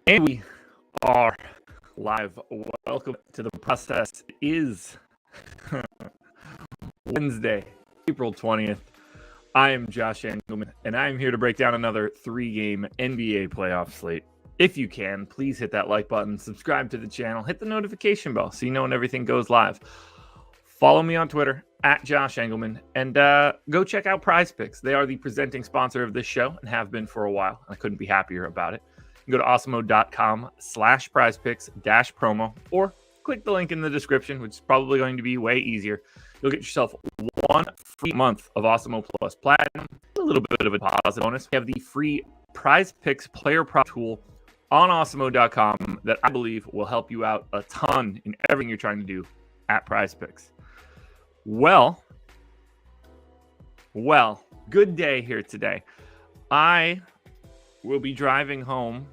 And we are live. Welcome to the process. It is Wednesday, April 20th. I am Josh Engleman, and I am here to break down another 3-game NBA playoff slate. If you can, please hit that like button, subscribe to the channel, hit the notification bell so you know when everything goes live. Follow me on Twitter, @Josh Engleman, and go check out PrizePicks. They are the presenting sponsor of this show and have been for a while. I couldn't be happier about it. You can go to awesemo.com/prizepicks-promo or click the link in the description, which is probably going to be way easier. You'll get yourself 1 free month of Awesemo Plus Platinum, a little bit of a deposit bonus. We have the free PrizePicks player prop tool on awesemo.com that I believe will help you out a ton in everything you're trying to do at PrizePicks. Well, good day here today. I will be driving home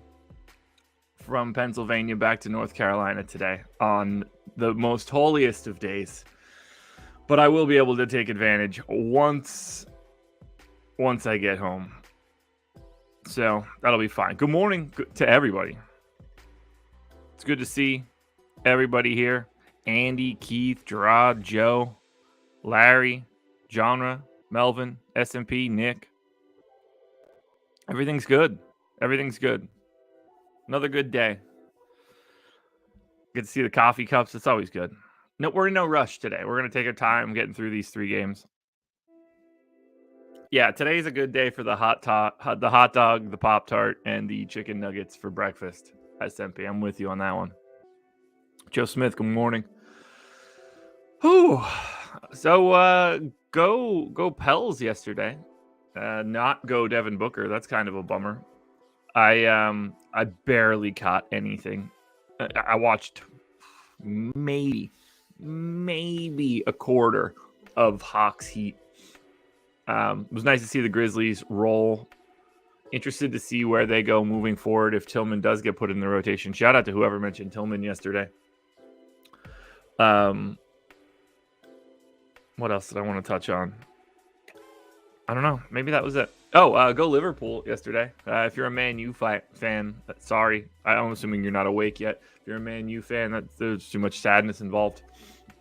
from Pennsylvania back to North Carolina today on the most holiest of days. But I will be able to take advantage once I get home. So that'll be fine. Good morning to everybody. It's good to see everybody here. Andy, Keith, Gerard, Joe, Larry, Genre, Melvin, SMP, Nick. Everything's good. Everything's good. Another good day. Good to see the coffee cups. It's always good. No, we're in no rush today. We're going to take our time getting through these 3 games. Yeah, today's a good day for the hot dog, the Pop-Tart, and the chicken nuggets for breakfast. SMP, I'm with you on that one. Joe Smith, good morning. Whew. So, go Pels yesterday. Not go Devin Booker. That's kind of a bummer. I barely caught anything. I watched maybe a quarter of Hawks Heat. It was nice to see the Grizzlies roll. Interested to see where they go moving forward if Tillman does get put in the rotation. Shout out to whoever mentioned Tillman yesterday. What else did I want to touch on? I don't know. Maybe that was it. Oh, go Liverpool yesterday. If you're a Man U fan, sorry. I'm assuming you're not awake yet. If you're a Man U fan, there's too much sadness involved.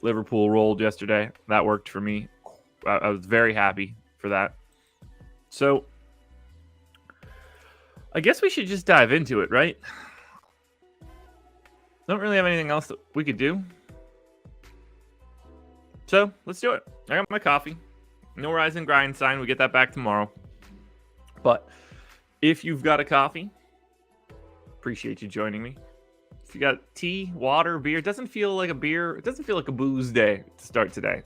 Liverpool rolled yesterday. That worked for me. I was very happy for that. So, I guess we should just dive into it, right? Don't really have anything else that we could do. So, let's do it. I got my coffee. No Rise and Grind sign. We get that back tomorrow. But if you've got a coffee, appreciate you joining me. If you got tea, water, beer, it doesn't feel like a beer. It doesn't feel like a booze day to start today.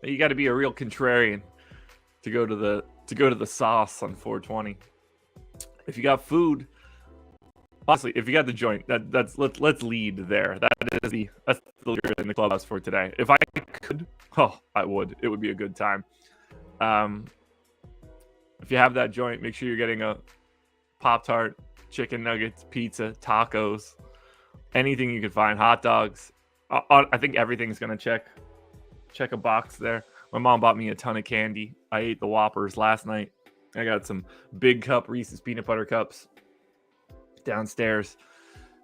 You got to be a real contrarian to go to the sauce on 420. If you got food, honestly, if you got the joint, let's lead there. That's the leader in the clubhouse for today. If I could, I would. It would be a good time. If you have that joint, make sure you're getting a Pop-Tart, chicken nuggets, pizza, tacos, anything you can find, hot dogs. I think everything's going to check a box there. My mom bought me a ton of candy. I ate the Whoppers last night. I got some big cup Reese's peanut butter cups downstairs.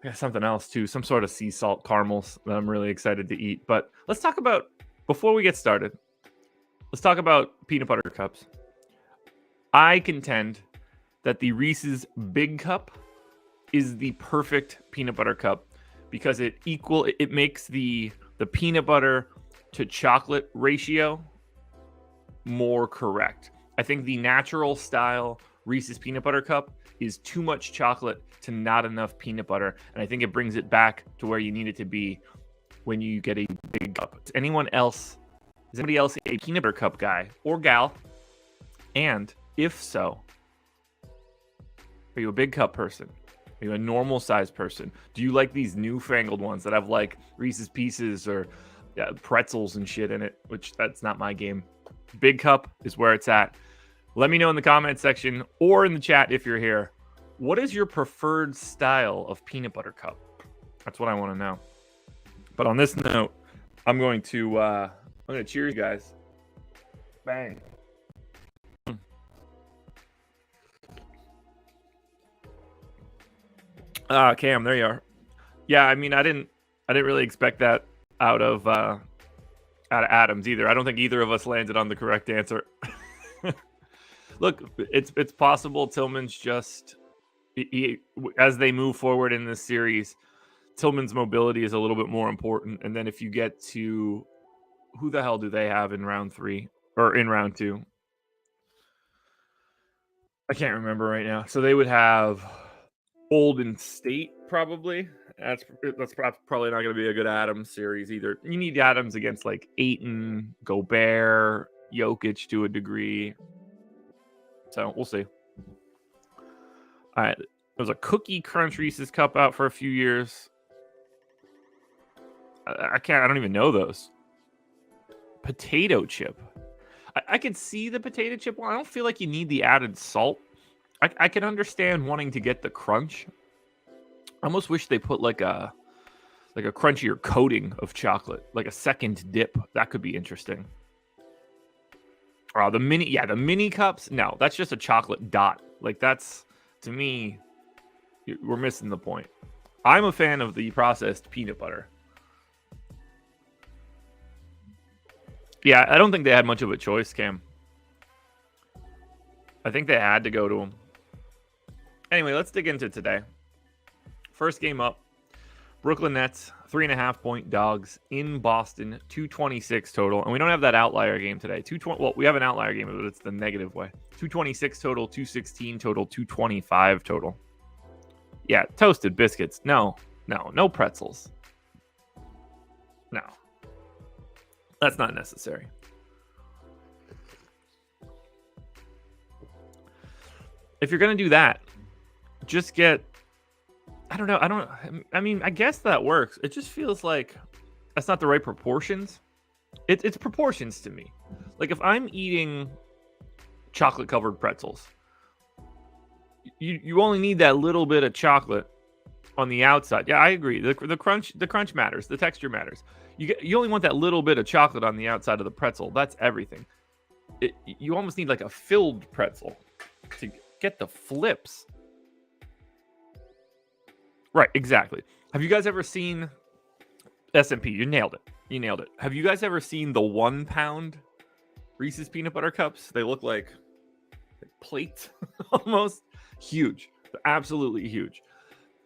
I got something else too, some sort of sea salt caramels that I'm really excited to eat. But let's talk about, before we get started, let's talk about peanut butter cups. I contend that the Reese's Big Cup is the perfect peanut butter cup because it makes the peanut butter to chocolate ratio more correct. I think the natural style Reese's peanut butter cup is too much chocolate to not enough peanut butter, and I think it brings it back to where you need it to be when you get a big cup. Is anybody else a peanut butter cup guy or gal? And if so, are you a big cup person? Are you a normal size person? Do you like these newfangled ones that have like Reese's Pieces or pretzels and shit in it? Which that's not my game. Big cup is where it's at. Let me know in the comment section or in the chat if you're here. What is your preferred style of peanut butter cup? That's what I want to know. But on this note, I'm going to cheers you guys. Bang. Cam, there you are. Yeah, I mean, I didn't really expect that out of Adams either. I don't think either of us landed on the correct answer. Look, it's possible Tillman's just as they move forward in this series, Tillman's mobility is a little bit more important. And then if you get to who the hell do they have in round 3 or in round 2? I can't remember right now. So they would have Golden State probably. That's probably not going to be a good Adams series either. You need Adams against like Ayton, Gobert, Jokic to a degree. So we'll see. All right. There was a Cookie Crunch Reese's Cup out for a few years. I don't even know those. Potato chip. I could see the potato chip one. I don't feel like you need the added salt. I can understand wanting to get the crunch. I almost wish they put like a crunchier coating of chocolate, like a second dip. That could be interesting. The mini cups. No, that's just a chocolate dot. Like that's, to me, we're missing the point. I'm a fan of the processed peanut butter. Yeah, I don't think they had much of a choice, Cam. I think they had to go to him. Anyway, let's dig into today. First game up, Brooklyn Nets, 3.5-point dogs in Boston, 226 total. And we don't have that outlier game today. Well, we have an outlier game, but it's the negative way. 226 total, 216 total, 225 total. Yeah, toasted biscuits. No pretzels. No. That's not necessary. If you're going to do that, just get, I mean, I guess that works. It just feels like that's not the right proportions. It's proportions to me. Like if I'm eating chocolate covered pretzels, you only need that little bit of chocolate on the outside. Yeah, I agree. The crunch matters. The texture matters. You only want that little bit of chocolate on the outside of the pretzel. That's everything. You almost need like a filled pretzel to get the flips. Right, exactly. Have you guys ever seen S&P? You nailed it. Have you guys ever seen the 1 pound Reese's peanut butter cups? They look like plates almost. Huge. They're absolutely huge.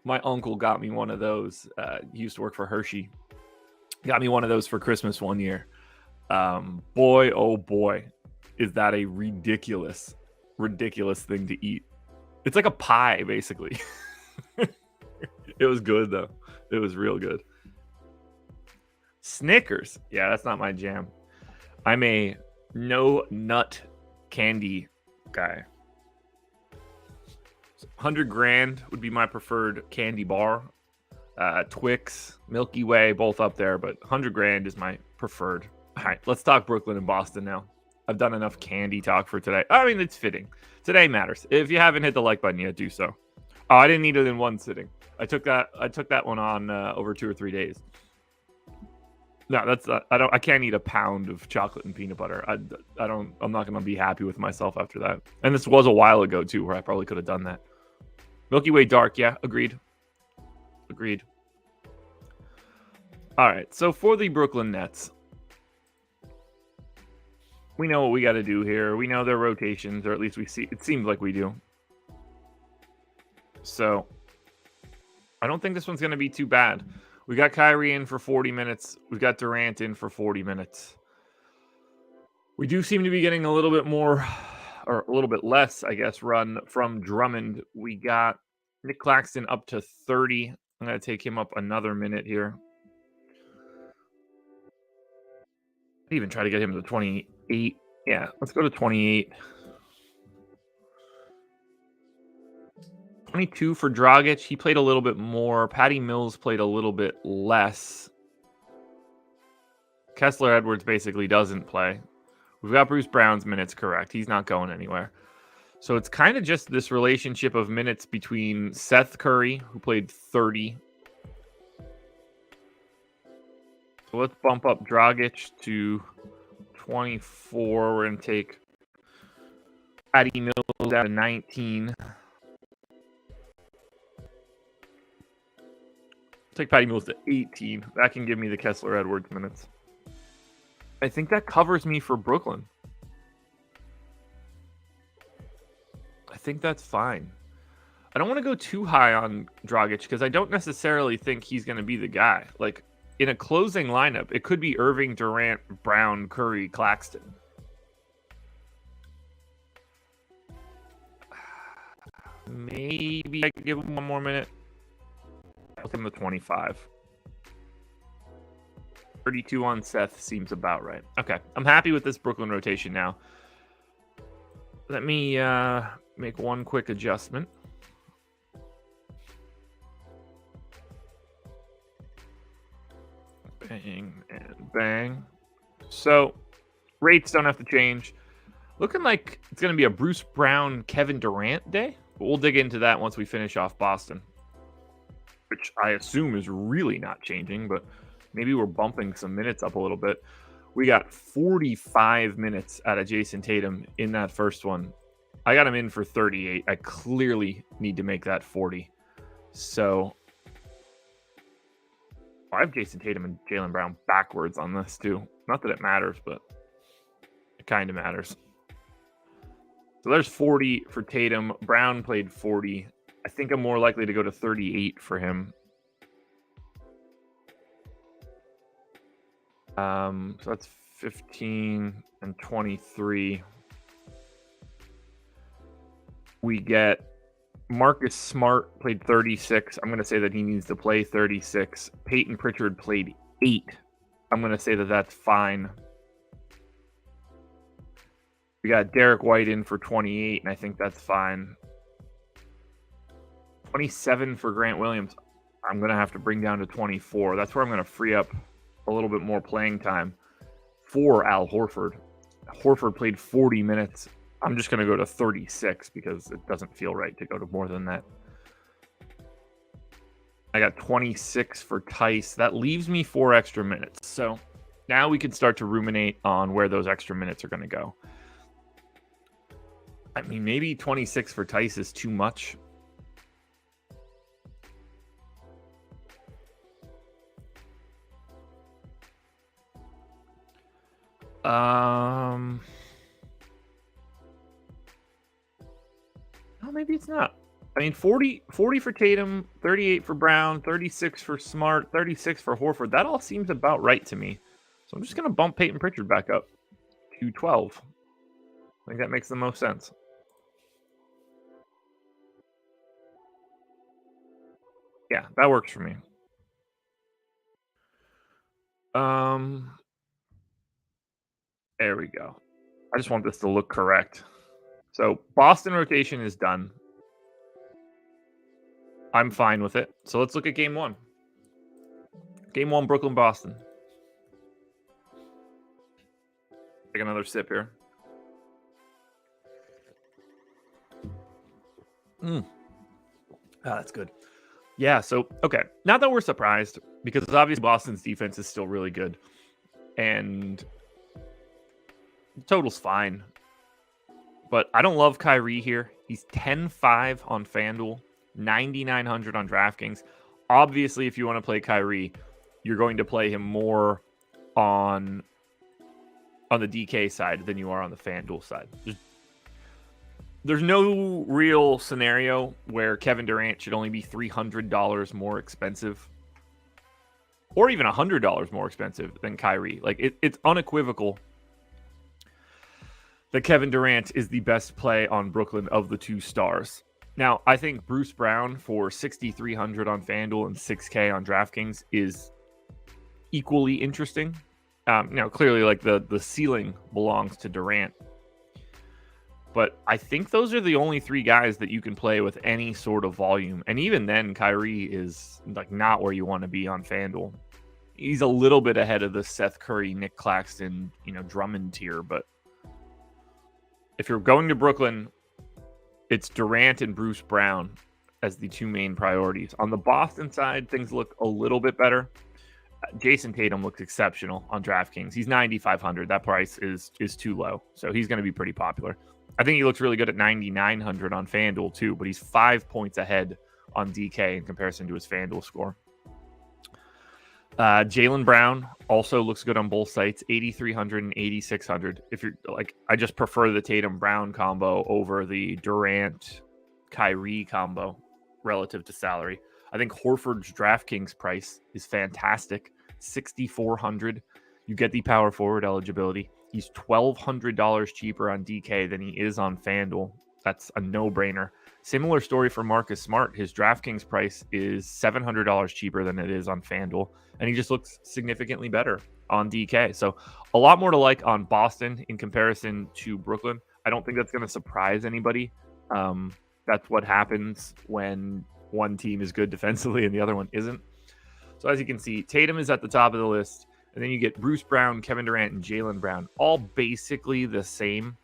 My uncle got me one of those. He used to work for Hershey. Got me one of those for Christmas one year. Boy, oh boy, is that a ridiculous thing to eat. It's like a pie, basically. It was good, though. It was real good. Snickers. Yeah, that's not my jam. I'm a no nut candy guy. 100 grand would be my preferred candy bar. Twix, Milky Way, both up there, but 100 grand is my preferred. All right, let's talk Brooklyn and Boston now. I've done enough candy talk for today. I mean, it's fitting. Today matters. If you haven't hit the like button yet, do so. Oh, I didn't eat it in one sitting. I took that one on over 2 or 3 days. No, that's I can't eat a pound of chocolate and peanut butter. I'm not going to be happy with myself after that. And this was a while ago too, where I probably could have done that. Milky Way dark, yeah, agreed. All right, so for the Brooklyn Nets, we know what we got to do here. We know their rotations, or at least it seems like we do. So I don't think this one's going to be too bad. We got Kyrie in for 40 minutes. We've got Durant in for 40 minutes. We do seem to be getting a little bit more, or a little bit less, I guess, run from Drummond. We got Nick Claxton up to 30. I'm going to take him up another minute here. I'd even try to get him to 28. Yeah, let's go to 28. 22 for Dragic. He played a little bit more. Patty Mills played a little bit less. Kessler Edwards basically doesn't play. We've got Bruce Brown's minutes correct. He's not going anywhere. So it's kind of just this relationship of minutes between Seth Curry, who played 30. So let's bump up Dragic to 24. We're going to take Patty Mills down to 19. Take Patty Mills to 18. That can give me the Kessler Edwards minutes. I think that covers me for Brooklyn. I think that's fine. I don't want to go too high on Dragic because I don't necessarily think he's going to be the guy. Like, in a closing lineup, it could be Irving, Durant, Brown, Curry, Claxton. Maybe I could give him one more minute. I'll give him the 25. 32 on Seth seems about right. Okay, I'm happy with this Brooklyn rotation now. Let me make one quick adjustment. Bang and bang. So, rates don't have to change. Looking like it's going to be a Bruce Brown, Kevin Durant day. But we'll dig into that once we finish off Boston, which I assume is really not changing, but maybe we're bumping some minutes up a little bit. We got 45 minutes out of Jason Tatum in that first one. I got him in for 38. I clearly need to make that 40. So I have Jason Tatum and Jaylen Brown backwards on this too. Not that it matters, but it kind of matters. So there's 40 for Tatum. Brown played 40. I think I'm more likely to go to 38 for him. So that's 15 and 23. We get Marcus Smart played 36. I'm going to say that he needs to play 36. Peyton Pritchard played 8. I'm going to say that that's fine. We got Derek White in for 28, and I think that's fine. 27 for Grant Williams. I'm going to have to bring down to 24. That's where I'm going to free up a little bit more playing time for Al Horford. Horford played 40 minutes. I'm just going to go to 36 because it doesn't feel right to go to more than that. I got 26 for Tice. That leaves me 4 extra minutes. So now we can start to ruminate on where those extra minutes are going to go. I mean, maybe 26 for Tice is too much. No, maybe it's not. I mean, 40 for Tatum, 38 for Brown, 36 for Smart, 36 for Horford. That all seems about right to me. So I'm just going to bump Peyton Pritchard back up to 12. I think that makes the most sense. Yeah, that works for me. There we go. I just want this to look correct. So Boston rotation is done. I'm fine with it. So let's look at game 1. Game 1, Brooklyn, Boston. Take another sip here. That's good. Yeah, so, okay. Not that we're surprised, because obviously Boston's defense is still really good. And the total's fine. But I don't love Kyrie here. He's 10-5 on FanDuel, 9,900 on DraftKings. Obviously, if you want to play Kyrie, you're going to play him more on the DK side than you are on the FanDuel side. There's no real scenario where Kevin Durant should only be $300 more expensive, or even $100 more expensive than Kyrie. Like, it's unequivocal that Kevin Durant is the best play on Brooklyn of the 2 stars. Now, I think Bruce Brown for 6,300 on FanDuel and 6K on DraftKings is equally interesting. Now, clearly, like the ceiling belongs to Durant. But I think those are the only 3 guys that you can play with any sort of volume. And even then, Kyrie is like not where you want to be on FanDuel. He's a little bit ahead of the Seth Curry, Nick Claxton, Drummond tier. But if you're going to Brooklyn, it's Durant and Bruce Brown as the 2 main priorities. On the Boston side, things look a little bit better. Jason Tatum looks exceptional on DraftKings. He's 9,500. That price is too low. So he's going to be pretty popular. I think he looks really good at 9,900 on FanDuel too, but he's 5 points ahead on DK in comparison to his FanDuel score. Jaylen Brown also looks good on both sites, 8,300 and 8,600. If you're like, I just prefer the Tatum Brown combo over the Durant Kyrie combo relative to salary. I think Horford's DraftKings price is fantastic, 6,400. You get the power forward eligibility. He's $1,200 cheaper on DK than he is on FanDuel. That's a no-brainer. Similar story for Marcus Smart. His DraftKings price is $700 cheaper than it is on FanDuel, and he just looks significantly better on DK. So a lot more to like on Boston in comparison to Brooklyn. I don't think that's going to surprise anybody. That's what happens when one team is good defensively and the other one isn't. So as you can see, Tatum is at the top of the list, and then you get Bruce Brown, Kevin Durant, and Jaylen Brown, all basically the same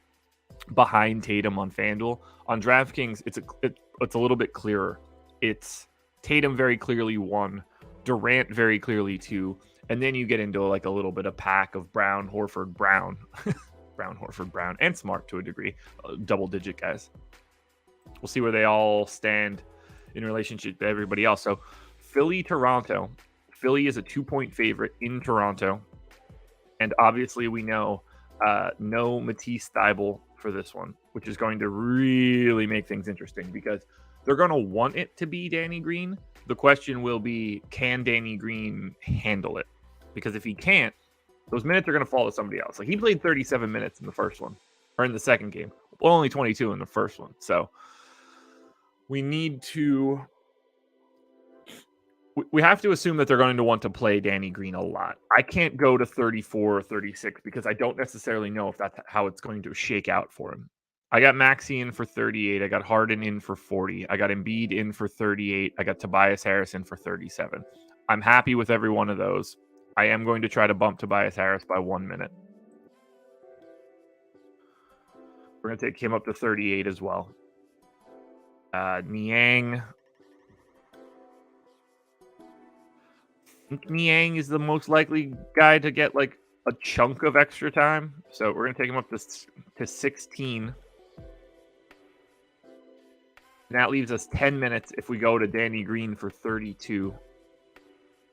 behind Tatum on FanDuel. On DraftKings, it's a little bit clearer. It's Tatum very clearly 1, Durant very clearly 2, and then you get into like a little bit of pack of Brown, Horford, Brown, Brown, Horford, Brown, and Smart to a degree, double-digit guys. We'll see where they all stand in relationship to everybody else. So Philly, Toronto. Philly is a 2-point favorite in Toronto, and obviously we know no Matisse Thybulle for this one, which is going to really make things interesting because they're going to want it to be Danny Green. The question will be, can Danny Green handle it? Because if he can't, those minutes are going to fall to somebody else. Like, he played 37 minutes in the first one, or in the second game. Well, only 22 in the first one. So we have to assume that they're going to want to play Danny Green a lot. I can't go to 34 or 36 because I don't necessarily know if that's how it's going to shake out for him. I got Maxey in for 38. I got Harden in for 40. I got Embiid in for 38. I got Tobias Harris in for 37. I'm happy with every one of those. I am going to try to bump Tobias Harris by 1 minute. We're going to take him up to 38 as well. Niang. I think Niang is the most likely guy to get like a chunk of extra time. So we're going to take him up to 16. And that leaves us 10 minutes if we go to Danny Green for 32.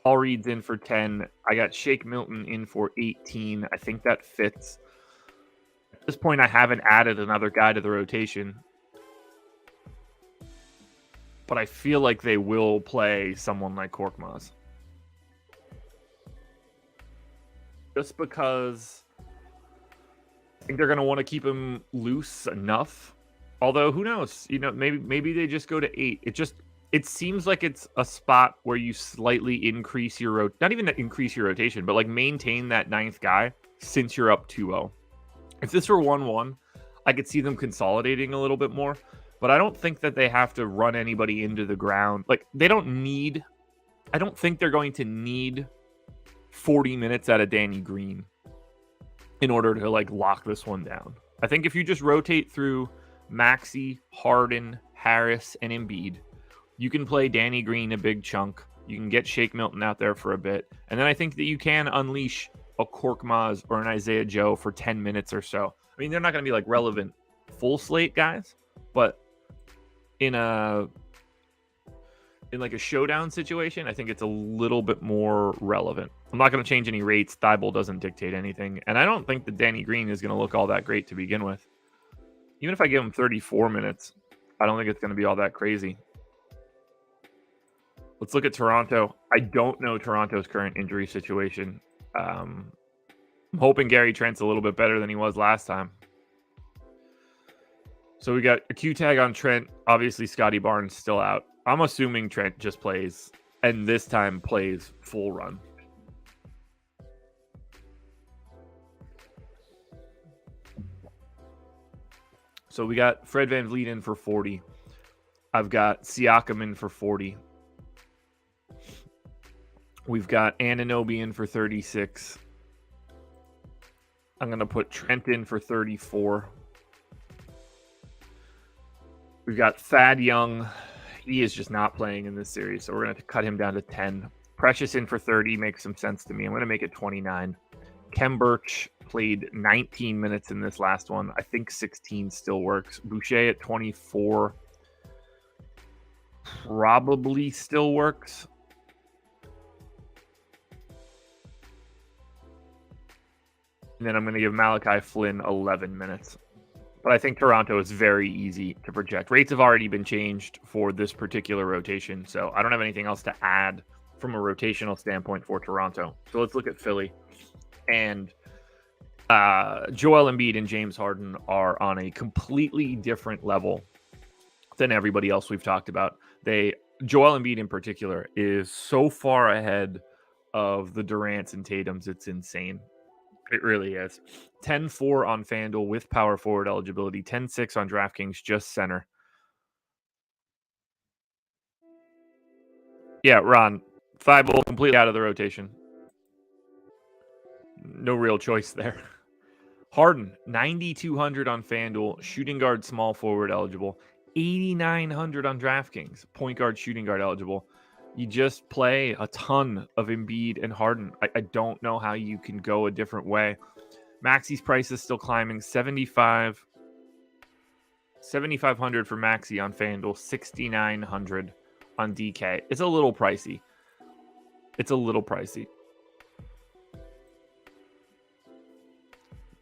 Paul Reed's in for 10. I got Shake Milton in for 18. I think that fits. At this point, I haven't added another guy to the rotation. But I feel like they will play someone like Korkmaz. Just because I think they're going to want to keep him loose enough. Although, who knows? You know, maybe they just go to 8. It seems like it's a spot where you slightly increase your not even increase your rotation, but like maintain that 9th guy since you're up 2-0. If this were 1-1, I could see them consolidating a little bit more. But I don't think that they have to run anybody into the ground. Like, I don't think they're going to need 40 minutes out of Danny Green in order to like lock this one down. I think if you just rotate through Maxey, Harden, Harris, and Embiid, you can play Danny Green a big chunk. You can get Shake Milton out there for a bit. And then I think that you can unleash a Korkmaz or an Isaiah Joe for 10 minutes or so. I mean, they're not going to be like relevant full slate guys, but in like a showdown situation, I think it's a little bit more relevant. I'm not going to change any rates. Thybulle doesn't dictate anything. And I don't think that Danny Green is going to look all that great to begin with. Even if I give him 34 minutes, I don't think it's going to be all that crazy. Let's look at Toronto. I don't know Toronto's current injury situation. I'm hoping Gary Trent's a little bit better than he was last time. So we got a Q tag on Trent. Obviously, Scotty Barnes still out. I'm assuming Trent just plays, and this time plays full run. So we got Fred VanVleet in for 40. I've got Siakam in for 40. We've got Anunoby in for 36. I'm going to put Trent in for 34. We've got Thad Young. He is just not playing in this series, so we're going to cut him down to 10. Precious in for 30 makes some sense to me. I'm going to make it 29. Kem Birch played 19 minutes in this last one. I think 16 still works. Boucher at 24 probably still works. And then I'm going to give Malachi Flynn 11 minutes. But I think Toronto is very easy to project. Rates have already been changed for this particular rotation, so I don't have anything else to add from a rotational standpoint for Toronto. So let's look at Philly. And Joel Embiid and James Harden are on a completely different level than everybody else we've talked about. Joel Embiid in particular is so far ahead of the Durants and Tatums, it's insane. It really is. 10-4 on FanDuel with power forward eligibility. 10-6 on DraftKings, just center. Yeah, Ron. Thibault completely out of the rotation. No real choice there. Harden, 9,200 on FanDuel. Shooting guard, small forward eligible. 8,900 on DraftKings. Point guard, shooting guard eligible. You just play a ton of Embiid and Harden. I don't know how you can go a different way. Maxi's price is still climbing. 7,500 for Maxi on FanDuel. 6,900 on DK. It's a little pricey.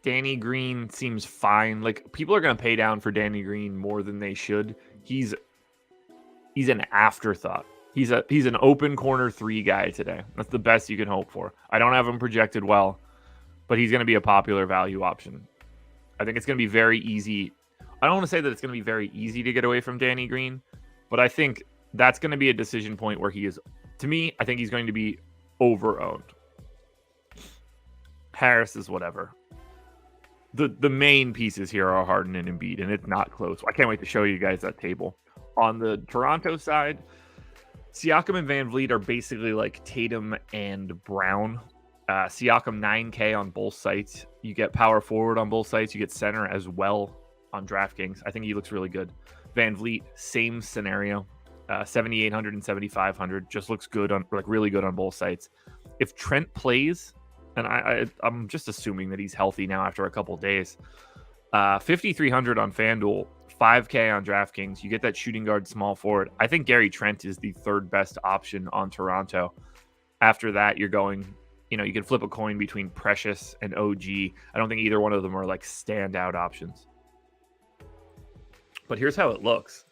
Danny Green seems fine. Like, people are going to pay down for Danny Green more than they should. He's an afterthought. He's an open corner 3 guy today. That's the best you can hope for. I don't have him projected well, but he's going to be a popular value option. I think it's going to be very easy. I don't want to say that it's going to be very easy to get away from Danny Green, but I think that's going to be a decision point where he is, to me, I think he's going to be over-owned. Harris is whatever. The main pieces here are Harden and Embiid, and it's not close. I can't wait to show you guys that table. On the Toronto side, Siakam and Van Vliet are basically like Tatum and Brown. Siakam 9K on both sites. You get power forward on both sites. You get center as well on DraftKings. I think he looks really good. Van Vliet, same scenario. 7,800 and 7,500. Just looks good on, like, really good on both sites. If Trent plays, and I'm just assuming that he's healthy now after a couple days. 5,300 on FanDuel, 5K on DraftKings. You get that shooting guard, small forward. I think Gary Trent is the third best option on Toronto. After that, you're going, you can flip a coin between Precious and OG. I don't think either one of them are like standout options. But here's how it looks.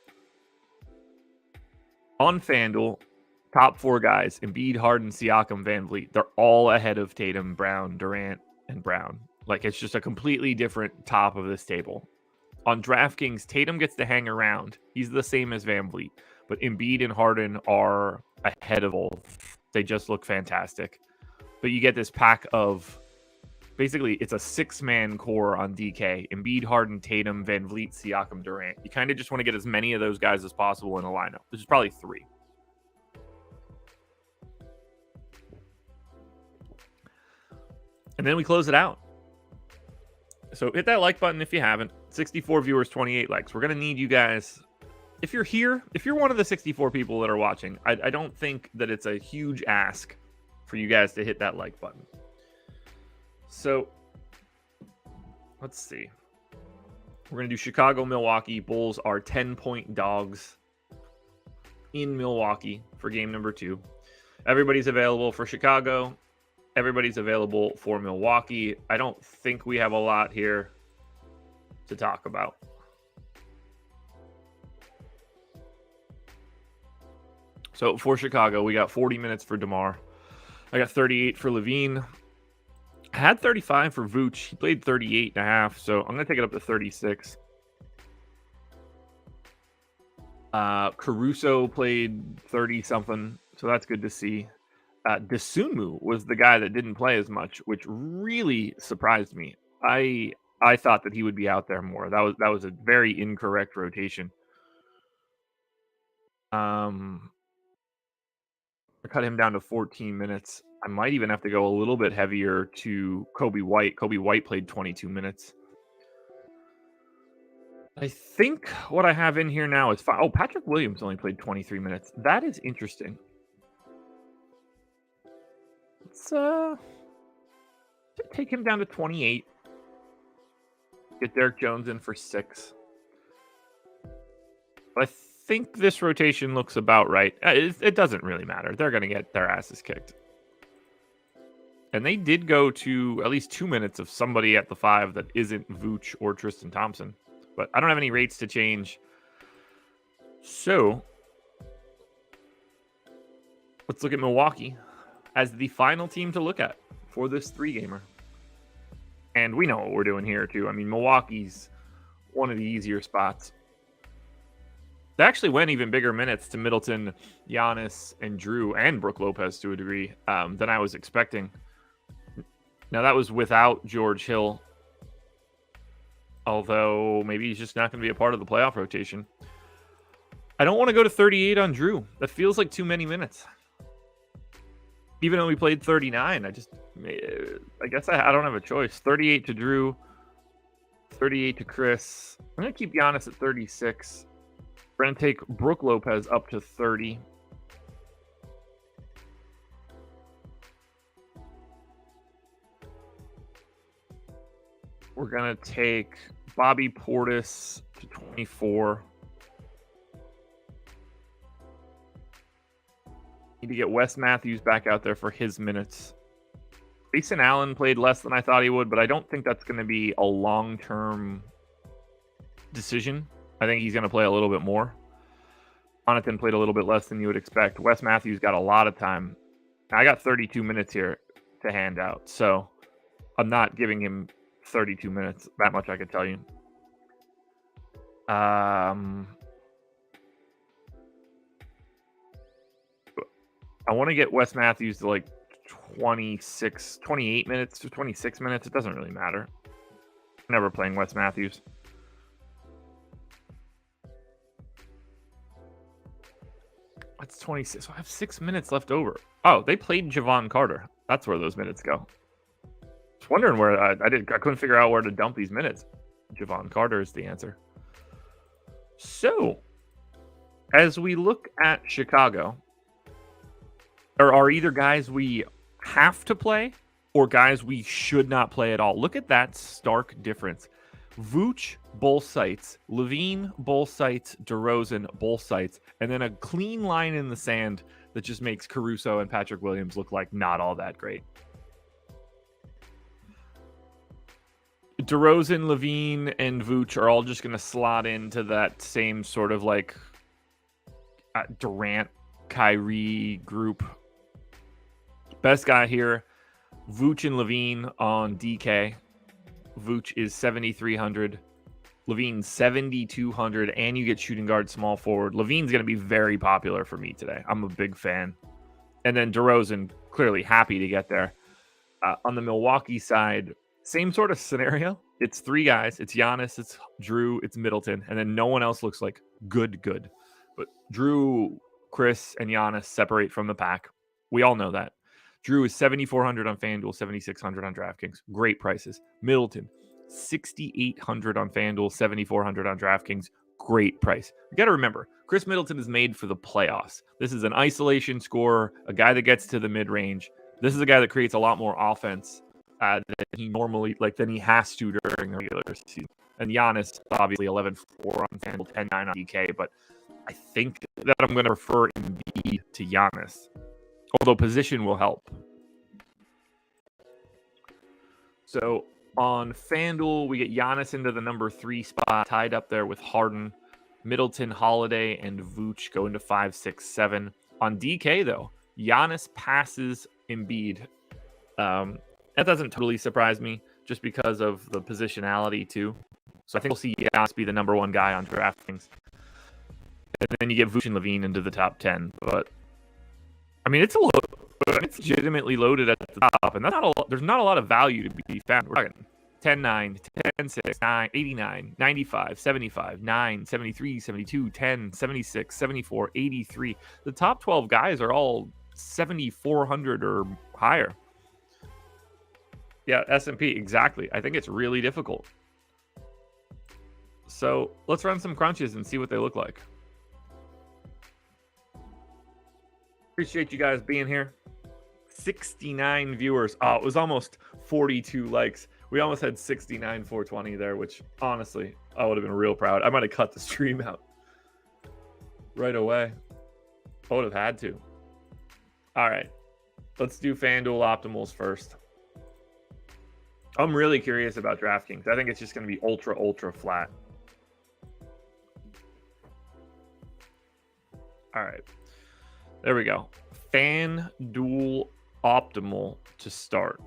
On FanDuel, top 4 guys, Embiid, Harden, Siakam, Van Vliet, they're all ahead of Tatum, Brown, Durant, and Brown. Like, it's just a completely different top of this table. On DraftKings, Tatum gets to hang around. He's the same as Van Vliet. But Embiid and Harden are ahead of both. They just look fantastic. But you get this pack of, basically, it's a 6-man core on DK. Embiid, Harden, Tatum, Van Vliet, Siakam, Durant. You kind of just want to get as many of those guys as possible in a lineup. This is probably 3. And then we close it out. So hit that like button if you haven't. 64 viewers, 28 likes. We're going to need you guys. If you're here, if you're one of the 64 people that are watching, I don't think that it's a huge ask for you guys to hit that like button. So let's see. We're going to do Chicago, Milwaukee. Bulls are 10-point dogs in Milwaukee for game number 2. Everybody's available for Chicago. Everybody's available for Milwaukee. I don't think we have a lot here to talk about. So for Chicago, we got 40 minutes for DeMar. I got 38 for Levine. I had 35 for Vooch. He played 38.5, so I'm going to take it up to 36. Caruso played 30-something, so that's good to see. Dosunmu was the guy that didn't play as much, which really surprised me. I thought that he would be out there more. That was a very incorrect rotation. I cut him down to 14 minutes. I might even have to go a little bit heavier to Kobe White. Kobe White played 22 minutes. I think what I have in here now is fine. Oh, Patrick Williams only played 23 minutes. That is interesting. Let's take him down to 28. Get Derek Jones in for 6. But I think this rotation looks about right. It doesn't really matter. They're going to get their asses kicked. And they did go to at least 2 minutes of somebody at the 5 that isn't Vooch or Tristan Thompson. But I don't have any rates to change. So let's look at Milwaukee as the final team to look at for this 3-gamer. And we know what we're doing here, too. I mean, Milwaukee's one of the easier spots. They actually went even bigger minutes to Middleton, Giannis, and Drew, and Brook Lopez to a degree than I was expecting. Now, that was without George Hill, although maybe he's just not going to be a part of the playoff rotation. I don't want to go to 38 on Drew. That feels like too many minutes. Even though we played 39, I guess I don't have a choice. 38 to Drew, 38 to Chris. I'm going to keep Giannis at 36. We're going to take Brook Lopez up to 30. We're going to take Bobby Portis to 24. Need to get Wes Matthews back out there for his minutes. Grayson Allen played less than I thought he would, but I don't think that's going to be a long-term decision. I think he's going to play a little bit more. Jonathan played a little bit less than you would expect. Wes Matthews got a lot of time. I got 32 minutes here to hand out, so I'm not giving him 32 minutes. That much I could tell you. I want to get Wes Matthews to like 28 minutes to 26 minutes. It doesn't really matter. I'm never playing Wes Matthews. That's 26. So I have 6 minutes left over. Oh, they played Javon Carter. That's where those minutes go. I was wondering where I couldn't figure out where to dump these minutes. Javon Carter is the answer. So, as we look at Chicago, there are either guys we have to play or guys we should not play at all. Look at that stark difference. Vooch, both sites. Levine, both sites. DeRozan, both sites. And then a clean line in the sand that just makes Caruso and Patrick Williams look like not all that great. DeRozan, Levine, and Vooch are all just going to slot into that same sort of like Durant, Kyrie group. Best guy here, Vooch and Levine on DK. Vooch is 7,300. Levine 7,200, and you get shooting guard, small forward. Levine's going to be very popular for me today. I'm a big fan. And then DeRozan, clearly happy to get there. On the Milwaukee side, same sort of scenario. It's 3 guys. It's Giannis, it's Drew, it's Middleton, and then no one else looks like good. But Drew, Chris, and Giannis separate from the pack. We all know that. Drew is 7,400 on FanDuel, 7,600 on DraftKings. Great prices. Middleton, 6,800 on FanDuel, 7,400 on DraftKings. Great price. You got to remember, Chris Middleton is made for the playoffs. This is an isolation scorer, a guy that gets to the mid-range. This is a guy that creates a lot more offense than he normally, than he has to during the regular season. And Giannis, obviously, 11-4 on FanDuel, 10-9 on DK, but I think that I'm going to prefer Embiid to Giannis. Although position will help. So on FanDuel, we get Giannis into the number 3 spot, tied up there with Harden. Middleton, Holiday, and Vooch go into 5, 6, 7. On DK, though, Giannis passes Embiid. That doesn't totally surprise me, just because of the positionality, too. So I think we'll see Giannis be the number 1 guy on DraftKings. And then you get Vooch and Levine into the top 10. But I mean, it's legitimately loaded at the top, and that's not a lot. There's not a lot of value to be found. We're talking 10-9, 10-6, 9, 89, 95, 75, 9, 73, 72, 10, 76, 74, 83. The top 12 guys are all 7,400 or higher. Yeah, S&P, exactly. I think it's really difficult. So let's run some crunches and see what they look like. Appreciate you guys being here. 69 viewers. Oh, it was almost 42 likes. We almost had 69 420 there, which honestly, I would have been real proud. I might have cut the stream out right away. I would have had to. All right. Let's do FanDuel Optimals first. I'm really curious about DraftKings. I think it's just going to be ultra flat. All right. There we go. FanDuel Optimal to start.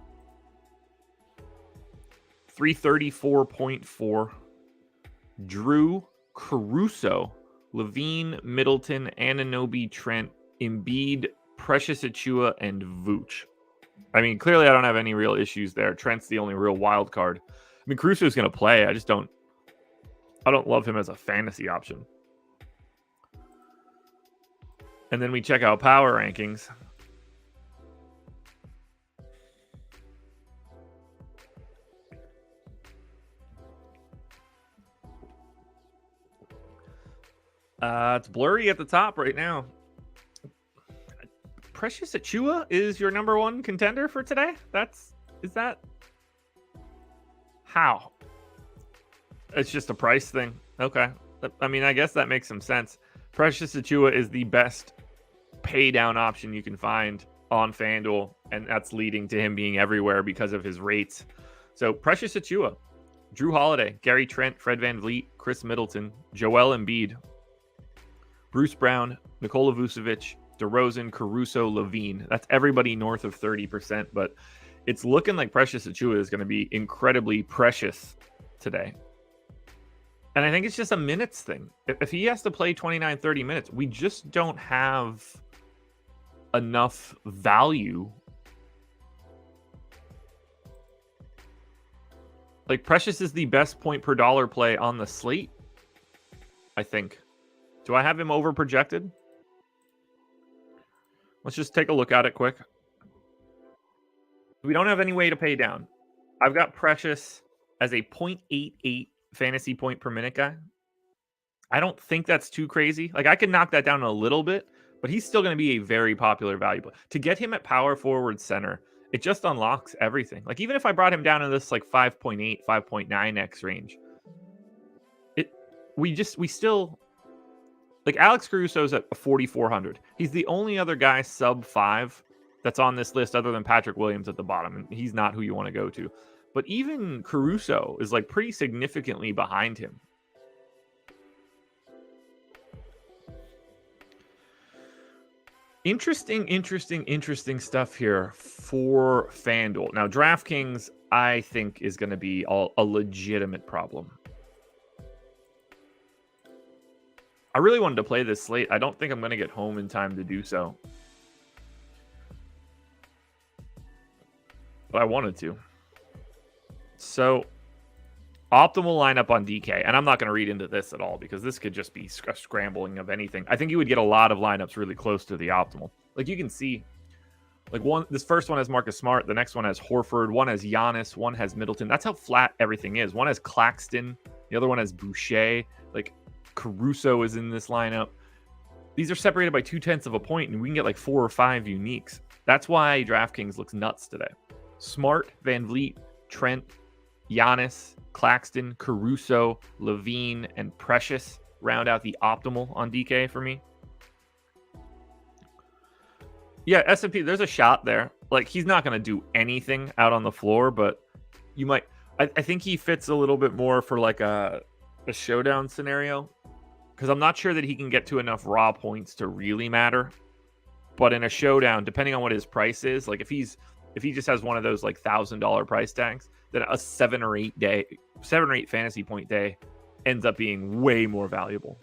334.4. Drew, Caruso, Levine, Middleton, Anunoby, Trent, Embiid, Precious Achiuwa, and Vooch. I mean, clearly I don't have any real issues there. Trent's the only real wild card. I mean, Caruso's going to play. I don't love him as a fantasy option. And then we check out power rankings. It's blurry at the top right now. Precious Achiuwa is your number one contender for today? Is that? How? It's just a price thing. Okay. I mean, I guess that makes some sense. Precious Achiuwa is the best pay down option you can find on FanDuel, and that's leading to him being everywhere because of his rates. So Precious Achiuwa, Drew Holiday, Gary Trent, Fred VanVleet, Chris Middleton, Joel Embiid, Bruce Brown, Nikola Vucevic, DeRozan, Caruso, Levine. That's everybody north of 30%, but it's looking like Precious Achiuwa is going to be incredibly precious today. And I think it's just a minutes thing. If he has to play 29, 30 minutes, we just don't have enough value. Like, Precious is the best point per dollar play on the slate, I think. Do I have him over projected? Let's just take a look at it quick. We don't have any way to pay down. I've got Precious as a 0.88 fantasy point per minute guy. I don't think that's too crazy. Like, I could knock that down a little bit, but he's still going to be a very popular value. To get him at power forward center, it just unlocks everything. Like, even if I brought him down in this like 5.8, 5.9x range, we still, like, Alex Caruso's at 4,400. He's the only other guy sub 5 that's on this list other than Patrick Williams at the bottom, and he's not who you want to go to. But even Caruso is like pretty significantly behind him. Interesting stuff here for FanDuel. Now, DraftKings, I think, is going to be a legitimate problem. I really wanted to play this slate. I don't think I'm going to get home in time to do so. But I wanted to. So, optimal lineup on DK. And I'm not going to read into this at all because this could just be a scrambling of anything. I think you would get a lot of lineups really close to the optimal. Like, you can see, like, this first one has Marcus Smart. The next one has Horford. One has Giannis. One has Middleton. That's how flat everything is. One has Claxton. The other one has Boucher. Like, Caruso is in this lineup. These are separated by 0.2 of a point, and we can get like 4 or 5 uniques. That's why DraftKings looks nuts today. Smart, VanVleet, Trent, Giannis, Claxton, Caruso, Levine, and Precious round out the optimal on DK for me. Yeah, S&P, there's a shot there. Like, he's not going to do anything out on the floor, but you might... I think he fits a little bit more for like a showdown scenario, because I'm not sure that he can get to enough raw points to really matter. But in a showdown, depending on what his price is, like if he just has one of those like $1,000 price tags, then a 7 or 8 fantasy point day ends up being way more valuable.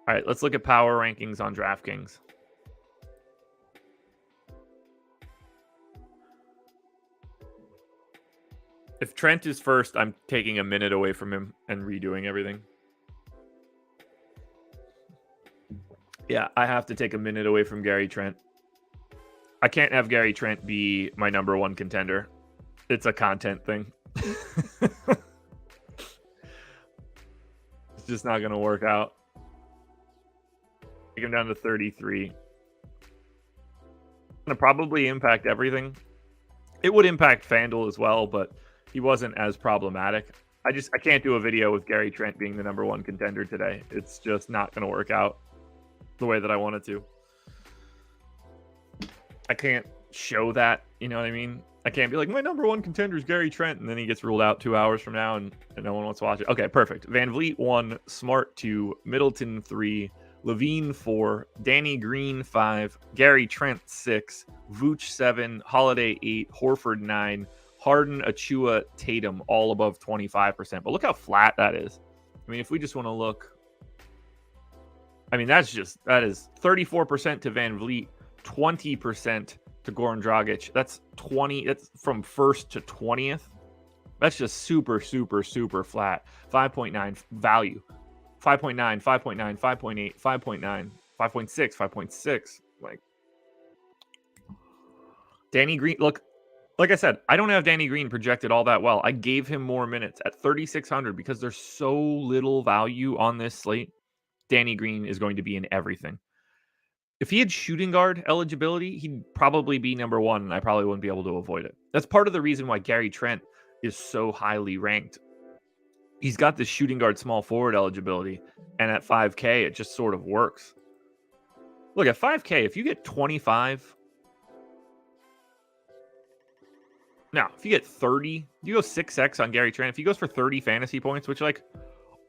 All right, let's look at power rankings on DraftKings. If Trent is first, I'm taking a minute away from him and redoing everything. Yeah, I have to take a minute away from Gary Trent. I can't have Gary Trent be my number one contender. It's a content thing. It's just not going to work out. Take him down to 33. Going to probably impact everything. It would impact FanDuel as well, but he wasn't as problematic. I can't do a video with Gary Trent being the number one contender today. It's just not going to work out the way that I wanted to. I can't show that, you know what I mean? I can't be like, my number one contender is Gary Trent, and then he gets ruled out 2 hours from now, and no one wants to watch it. Okay, perfect. Van Vliet 1, Smart 2, Middleton 3, Levine 4, Danny Green 5, Gary Trent 6, Vooch 7, Holiday 8, Horford 9, Harden, Achua, Tatum, all above 25%. But look how flat that is. I mean, if we just want to look, I mean, that is 34% to Van Vliet, 20% to Goran Dragic. That's 20. That's from first to 20th. That's just super, super, super flat. 5.9 value. 5.9, 5.9, 5.8, 5.9, 5.6, 5.6. Like, Danny Green, look, like I said, I don't have Danny Green projected all that well. I gave him more minutes at 3,600 because there's so little value on this slate. Danny Green is going to be in everything. If he had shooting guard eligibility, he'd probably be number one, and I probably wouldn't be able to avoid it. That's part of the reason why Gary Trent is so highly ranked. He's got this shooting guard small forward eligibility, and at 5K, it just sort of works. Look, at 5K, if you get 25... Now, if you get 30, you go 6x on Gary Trent. If he goes for 30 fantasy points, which, like,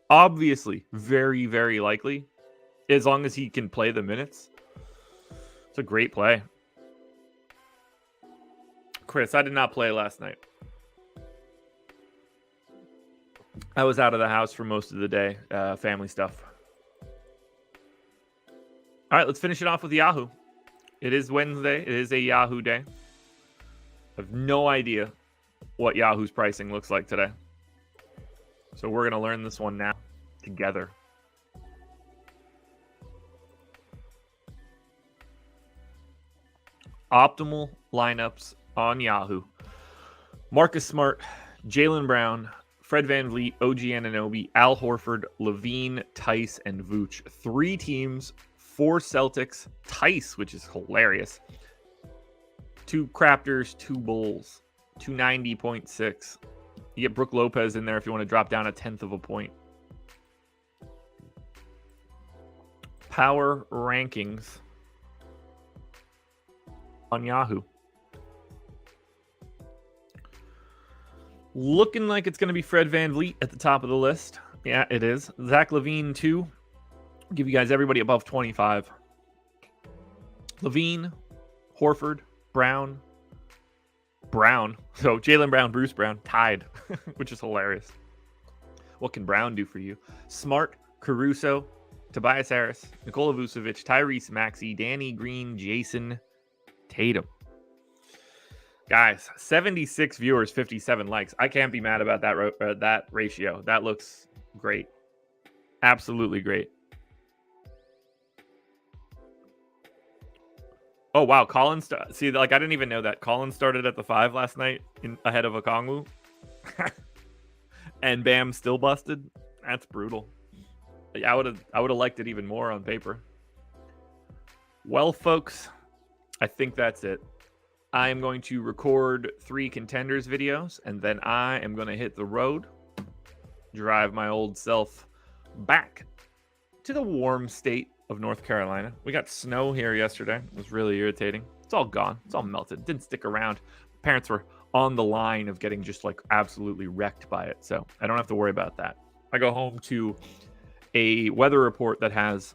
obviously very, very likely, as long as he can play the minutes, it's a great play. Chris, I did not play last night. I was out of the house for most of the day. Family stuff. All right, let's finish it off with Yahoo. It is Wednesday. It is a Yahoo day. I have no idea what Yahoo's pricing looks like today. So we're going to learn this one now together. Optimal lineups on Yahoo. Marcus Smart, Jaylen Brown, Fred VanVleet, OG Anunoby, Al Horford, Levine, Tice, and Vooch. 3 teams, 4 Celtics, Tice, which is hilarious. 2 Raptors, 2 Bulls, 290.6. You get Brook Lopez in there if you want to drop down 1/10 of a point. Power rankings on Yahoo. Looking like it's going to be Fred VanVleet at the top of the list. Yeah, it is. Zach LaVine, 2. Give you guys everybody above 25. LaVine, Horford, Brown. So Jaylen Brown, Bruce Brown, tied, which is hilarious. What can Brown do for you? Smart, Caruso, Tobias Harris, Nikola Vucevic, Tyrese Maxey, Danny Green, Jason Tatum. Guys, 76 viewers, 57 likes. I can't be mad about that ratio. That looks great. Absolutely great. Oh, wow. Colin, see, like, I didn't even know that. Colin started at the 5 last night ahead of Okongwu. And Bam still busted. That's brutal. I would have liked it even more on paper. Well, folks, I think that's it. I am going to record 3 contenders videos, and then I am going to hit the road, drive my old self back to the warm state of North Carolina. We got snow here yesterday. It was really irritating. It's all gone. It's all melted. Didn't stick around. Parents were on the line of getting just like absolutely wrecked by it. So I don't have to worry about that. I go home to a weather report that has,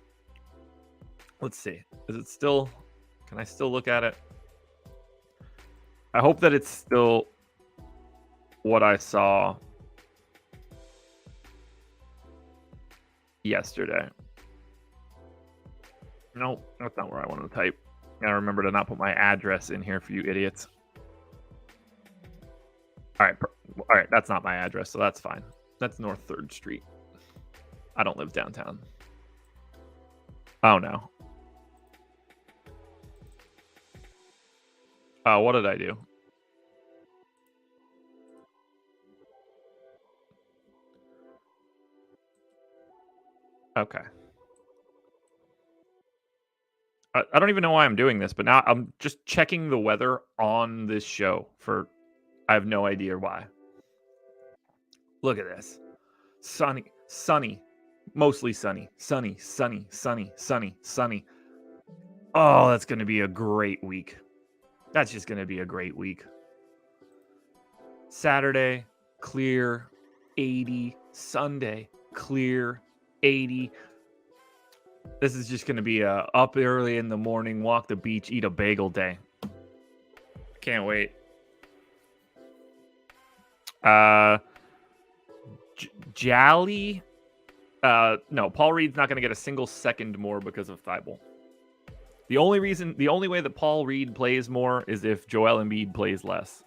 let's see, is it still, can I still look at it? I hope that it's still what I saw yesterday. No, that's not where I wanted to type. I remember to not put my address in here for you idiots. All right, that's not my address, so that's fine. That's North 3rd Street. I don't live downtown. Oh, no. Oh, what did I do? Okay. I don't even know why I'm doing this, but now I'm just checking the weather on this show for, I have no idea why. Look at this. Sunny, mostly sunny. Oh, that's going to be a great week. That's just going to be a great week. Saturday, clear 80. Sunday, clear 80. This is just going to be a up early in the morning, walk the beach, eat a bagel day. Can't wait. Jolly. No, Paul Reed's not going to get a single second more because of Thibault. The only way that Paul Reed plays more is if Joel Embiid plays less.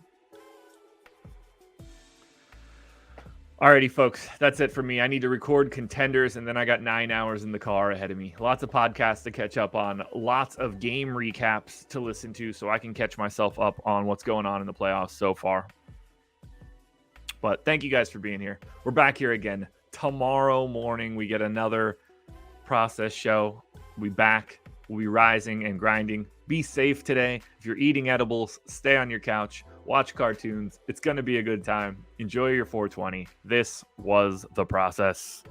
Alrighty, folks, that's it for me. I need to record contenders, and then I got 9 hours in the car ahead of me. Lots of podcasts to catch up on, lots of game recaps to listen to so I can catch myself up on what's going on in the playoffs so far. But thank you guys for being here. We're back here again tomorrow morning. We get another process show. We'll be back. We'll be rising and grinding. Be safe today. If you're eating edibles, stay on your couch. Watch cartoons. It's going to be a good time. Enjoy your 420. This was The Process.